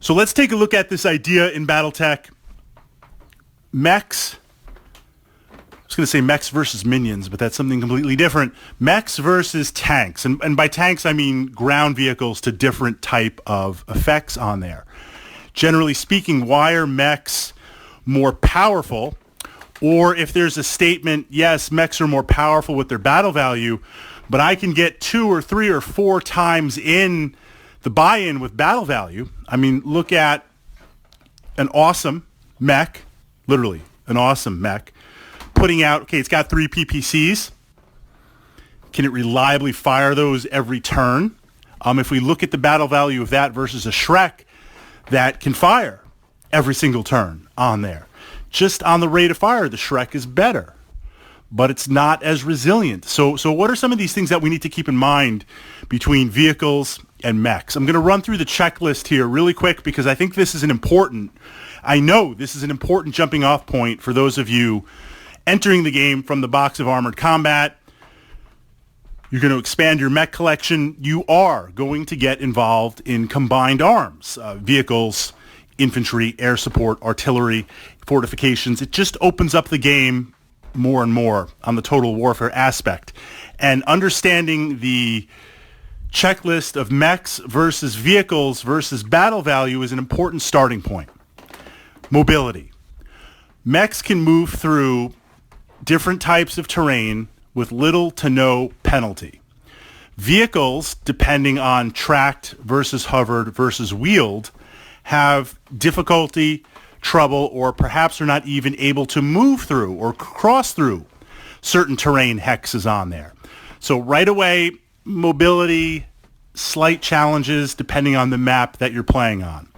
So let's take a look at this idea in Battletech. Mechs. I was going to say mechs versus minions, but that's something completely different. Mechs versus tanks. And by tanks, I mean ground vehicles to different type of effects on there. Generally speaking, why are mechs more powerful? Or if there's a statement, yes, mechs are more powerful with their battle value, but I can get 2 or 3 or 4 times in the buy-in with battle value. I mean, look at an awesome mech, literally an awesome mech, putting out, okay, it's got 3 PPCs. Can it reliably fire those every turn? If we look at the battle value of that versus a Shrek that can fire every single turn on there. Just on the rate of fire, the Shrek is better, but it's not as resilient. So what are some of these things that we need to keep in mind between vehicles and mechs? I'm going to run through the checklist here really quick because I think this is I know this is an important jumping off point for those of you entering the game from the box of Armored Combat. You're going to expand your mech collection. You are going to get involved in combined arms, vehicles, infantry, air support, artillery, fortifications. It just opens up the game more and more on the total warfare aspect. And understanding the checklist of mechs versus vehicles versus battle value is an important starting point. Mobility. Mechs can move through different types of terrain with little to no penalty. Vehicles, depending on tracked versus hovered versus wheeled, have difficulty, trouble, or perhaps are not even able to move through or cross through certain terrain hexes on there. So right away, mobility, slight challenges depending on the map that you're playing on.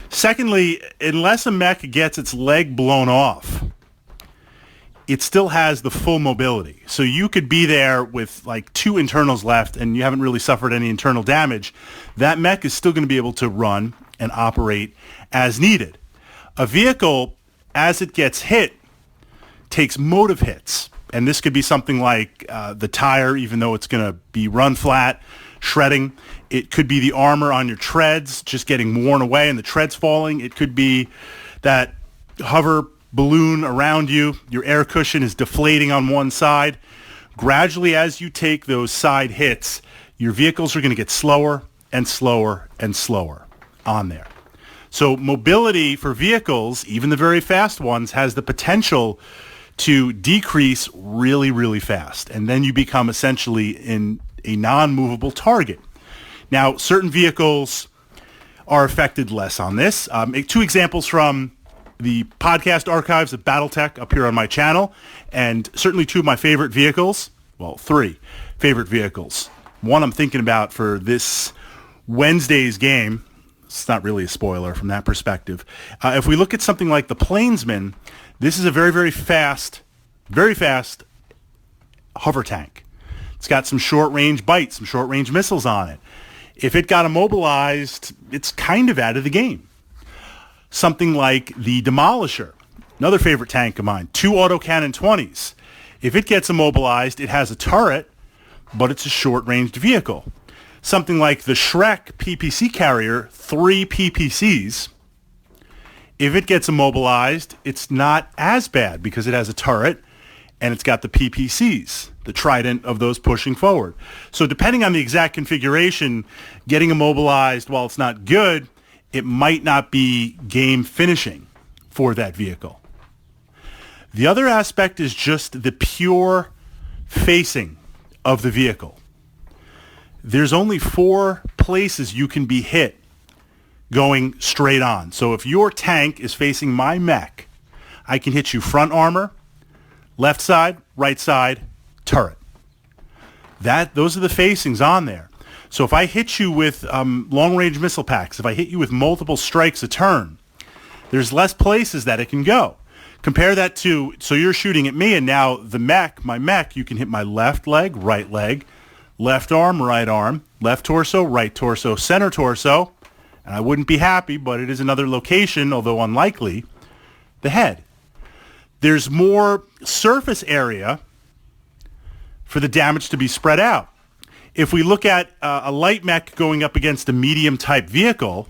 Secondly, unless a mech gets its leg blown off, it still has the full mobility. So you could be there with like 2 internals left and you haven't really suffered any internal damage. That mech is still going to be able to run and operate as needed. A vehicle, as it gets hit, takes motive hits. And this could be something like the tire, even though it's going to be run flat, shredding. It could be the armor on your treads just getting worn away and the treads falling. It could be that hover balloon around you. Your air cushion is deflating on one side. Gradually, as you take those side hits, your vehicles are going to get slower and slower and slower on there. So mobility for vehicles, even the very fast ones, has the potential to decrease really, really fast. And then you become essentially in a non-movable target. Now, certain vehicles are affected less on this. 2 examples from the podcast archives of Battletech up here on my channel, and certainly 2 of my favorite vehicles. Well, 3 favorite vehicles. One I'm thinking about for this Wednesday's game. It's not really a spoiler from that perspective. If we look at something like the Plainsman, this is a very, very fast hover tank. It's got some short-range bites, some short-range missiles on it. If it got immobilized, it's kind of out of the game. Something like the Demolisher, another favorite tank of mine, 2 autocannon 20s. If it gets immobilized, it has a turret, but it's a short-ranged vehicle. Something like the Shrek PPC carrier, 3 PPCs. If it gets immobilized, it's not as bad because it has a turret and it's got the PPCs, the trident of those pushing forward. So depending on the exact configuration, getting immobilized, while it's not good, it might not be game finishing for that vehicle. The other aspect is just the pure facing of the vehicle. There's only 4 places you can be hit going straight on. So if your tank is facing my mech, I can hit you front armor, left side, right side, turret. Those are the facings on there. So if I hit you with long-range missile packs, if I hit you with multiple strikes a turn, there's less places that it can go. Compare that to, so you're shooting at me, and now my mech, you can hit my left leg, left arm, right arm, left torso, right torso, center torso, and I wouldn't be happy, but it is another location, although unlikely, the head. There's more surface area for the damage to be spread out. If we look at a light mech going up against a medium type vehicle,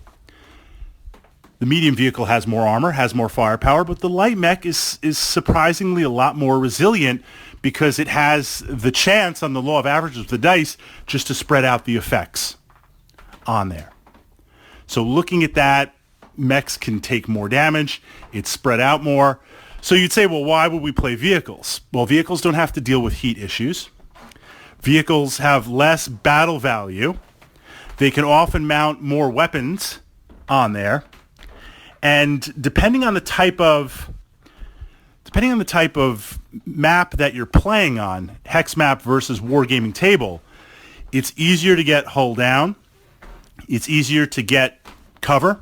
The medium vehicle has more armor, has more firepower, but the light mech is surprisingly a lot more resilient because it has the chance on the law of averages of the dice just to spread out the effects on there. So looking at that, mechs can take more damage. It's spread out more. So you'd say, well, why would we play vehicles? Well, vehicles don't have to deal with heat issues. Vehicles have less battle value. They can often mount more weapons on there. And depending on the type of map that you're playing on, hex map versus wargaming table, it's easier to get hull down. It's easier to get cover.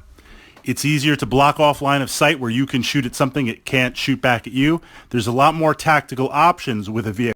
It's easier to block off line of sight where you can shoot at something it can't shoot back at you. There's a lot more tactical options with a vehicle.